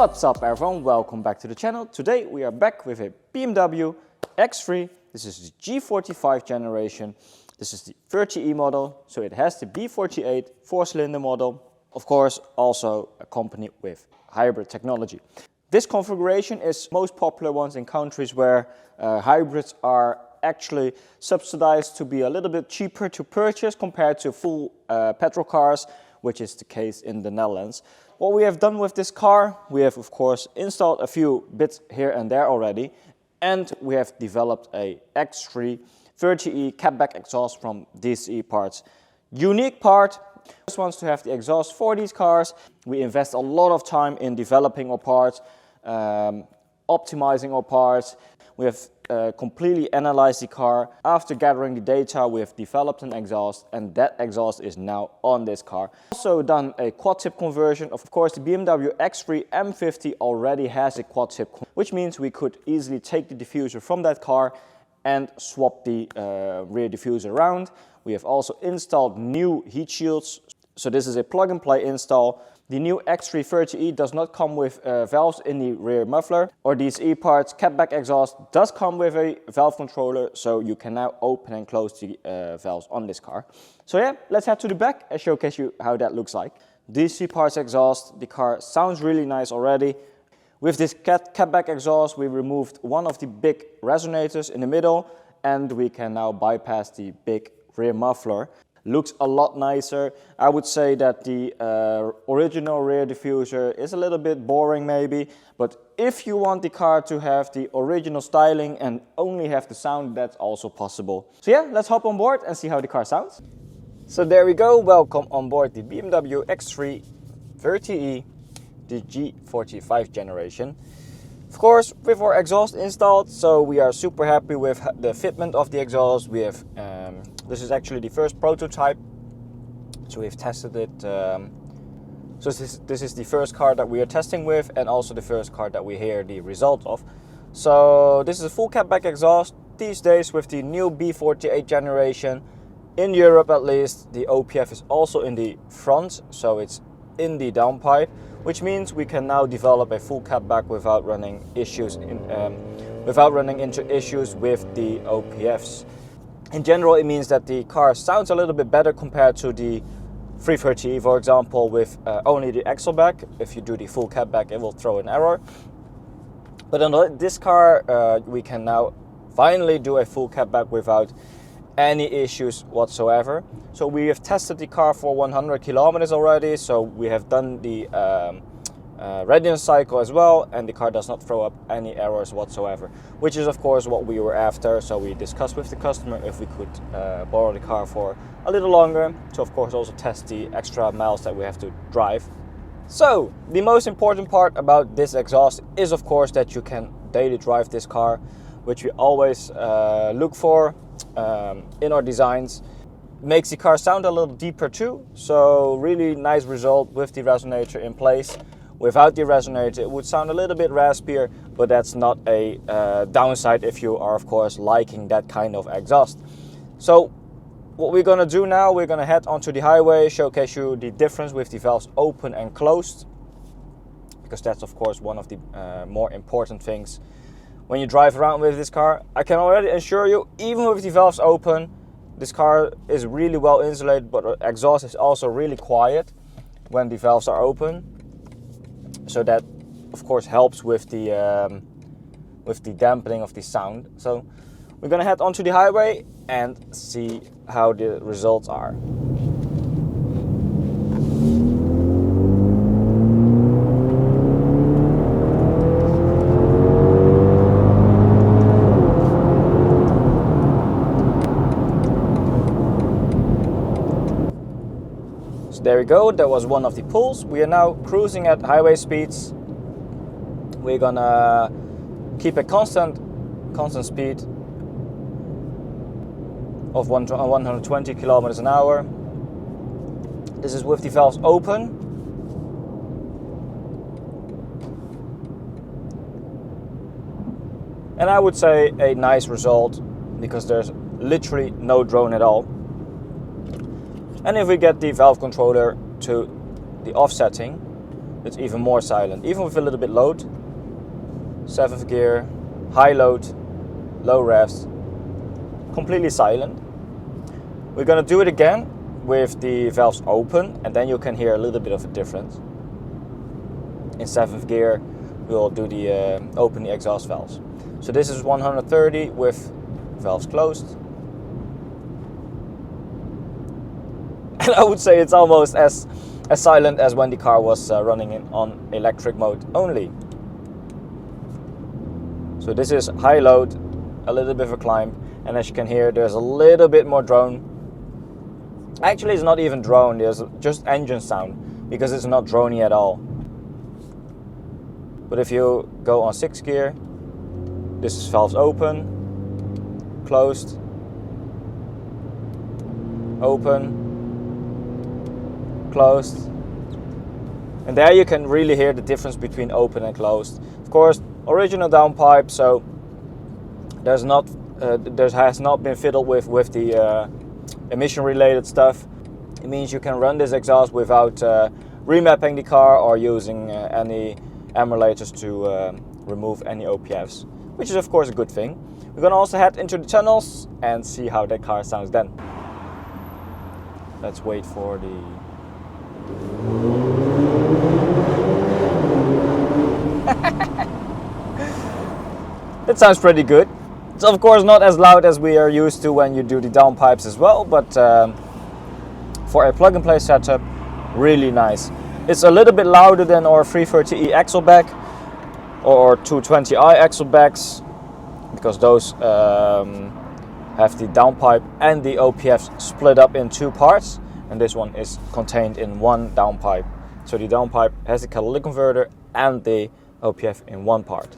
What's up everyone, welcome back to the channel. Today we are back with a BMW X3. This is the G45 generation. This is the 30E model, so it has the B48 4-cylinder model. Of course, also accompanied with hybrid technology. This configuration is most popular ones in countries where hybrids are actually subsidized to be a little bit cheaper to purchase compared to full petrol cars, which is the case in the Netherlands. What we have done with this car, we have of course installed a few bits here and there already, and we have developed a X3 30E Catback Exhaust from DCE Parts. Unique part, just wants to have the exhaust for these cars. We invest a lot of time in developing our parts, optimizing our parts. We have completely analyzed the car. After gathering the data, we have developed an exhaust, and that exhaust is now on this car. Also done a quad tip conversion. Of course, the BMW X3 M50 already has a quad tip, which means we could easily take the diffuser from that car and swap the rear diffuser around. We have also installed new heat shields. So this is a plug-and-play install. The new X3 30E does not come with valves in the rear muffler, or DCE Parts Catback Exhaust does come with a valve controller, so you can now open and close the valves on this car. So yeah, let's head to the back and showcase you how that looks like. DCE Parts exhaust, the car sounds really nice already. With this Catback Exhaust, we removed one of the big resonators in the middle, and we can now bypass the big rear muffler. Looks a lot nicer. I would say that the original rear diffuser is a little bit boring maybe, but if you want the car to have the original styling and only have the sound, that's also possible. So yeah, let's hop on board and see how the car sounds. So there we go, welcome on board the BMW X3 30E, the G45 generation. Of course, with our exhaust installed, so we are super happy with the fitment of the exhaust. We have this is actually the first prototype, so we've tested it. So this is the first car that we are testing with, and also the first car that we hear the result of. So this is a full catback exhaust. These days with the new B48 generation, in Europe at least, the OPF is also in the front, so it's in the downpipe, which means we can now develop a full catback without running into issues with the OPFs. In general, it means that the car sounds a little bit better compared to the 330E, for example, with only the axle back. If you do the full catback, it will throw an error. But on this car, we can now finally do a full catback without any issues whatsoever. So we have tested the car for 100 kilometers already, so we have done the readiness cycle as well, and the car does not throw up any errors whatsoever, which is of course what we were after. So we discussed with the customer if we could borrow the car for a little longer to of course also test the extra miles that we have to drive. So the most important part about this exhaust is of course that you can daily drive this car, which we always look for in our designs. Makes the car sound a little deeper too, so really nice result with the resonator in place. Without the resonator it would sound a little bit raspier, but that's not a downside if you are of course liking that kind of exhaust. So what we're gonna do now, we're gonna head onto the highway, showcase you the difference with the valves open and closed, because that's of course one of the more important things when you drive around with this car. I can already assure you, even with the valves open, this car is really well insulated, but the exhaust is also really quiet when the valves are open. So that of course helps with the dampening of the sound. So we're gonna head onto the highway and see how the results are. There we go, that was one of the pulls. We are now cruising at highway speeds. We're gonna keep a constant speed of 120 kilometers an hour. This is with the valves open. And I would say a nice result, because there's literally no drone at all. And if we get the valve controller to the offsetting, it's even more silent, even with a little bit load. 7th gear, high load, low revs, completely silent. We're gonna do it again with the valves open, and then you can hear a little bit of a difference. In 7th gear, we'll do the open the exhaust valves. So this is 130 with valves closed. And I would say it's almost as silent as when the car was running on electric mode only. So this is high load, a little bit of a climb, and as you can hear, there's a little bit more drone. Actually, it's not even drone, there's just engine sound, because it's not droney at all. But if you go on 6th gear, this is valves open, closed, open, closed. And there you can really hear the difference between open and closed. Of course, original downpipe, so there has not been fiddled with the emission related stuff. It means you can run this exhaust without remapping the car or using any emulators to remove any OPFs, which is of course a good thing. We're gonna also head into the tunnels and see how that car sounds then. Let's wait for the... That sounds pretty good. It's of course not as loud as we are used to when you do the downpipes as well, but for a plug-and-play setup, really nice. It's a little bit louder than our 330e axleback or 220i axlebacks, because those have the downpipe and the OPFs split up in 2 parts, and this one is contained in one downpipe. So the downpipe has the catalytic converter and the OPF in one part.